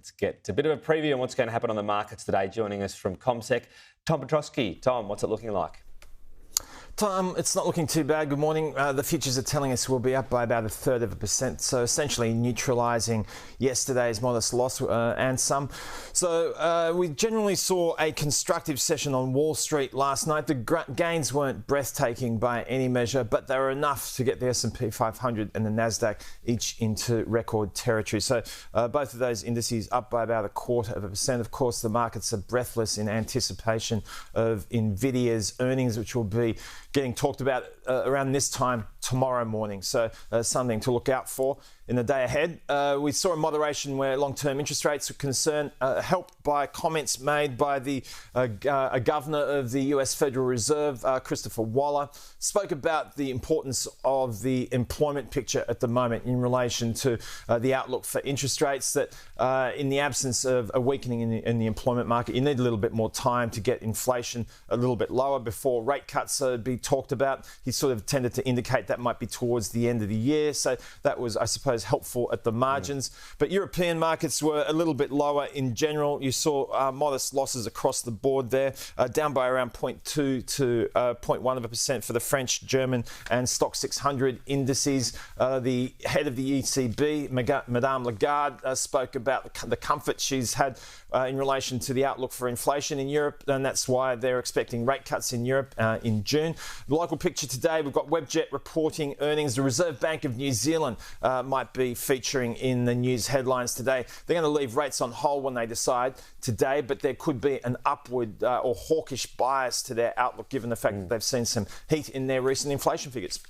Let's get a bit of a preview on what's going to happen on the markets today. Joining us from CommSec, Tom Piotrowski. Tom, what's it looking like? Tom, it's not looking too bad. Good morning. The futures are telling us we'll be up by about 1/3%, so essentially neutralising yesterday's modest loss and some. So we generally saw a constructive session on Wall Street last night. The gains weren't breathtaking by any measure, but they were enough to get the S&P 500 and the Nasdaq each into record territory. So both of those indices up by about 1/4%. Of course, the markets are breathless in anticipation of Nvidia's earnings, which will be getting talked about around this time tomorrow morning. So something to look out for in the day ahead. We saw a moderation where long-term interest rates are concerned, helped by comments made by the governor of the US Federal Reserve, Christopher Waller, spoke about the importance of the employment picture at the moment in relation to the outlook for interest rates, that in the absence of a weakening in the employment market, you need a little bit more time to get inflation a little bit lower before rate cuts be talked about. He sort of tended to indicate that might be towards the end of the year. So that was, I suppose, helpful at the margins. But European markets were a little bit lower in general. You saw modest losses across the board there, down by around 0.2 to 0.1% for the French, German and Stock 600 indices. The head of the ECB, Madame Lagarde, spoke about the comfort she's had in relation to the outlook for inflation in Europe, and that's why they're expecting rate cuts in Europe in June. The local picture today, we've got Webjet reporting earnings. The Reserve Bank of New Zealand might be featuring in the news headlines today. They're going to leave rates on hold when they decide today, but there could be an upward or hawkish bias to their outlook given the fact that they've seen some heat in their recent inflation figures.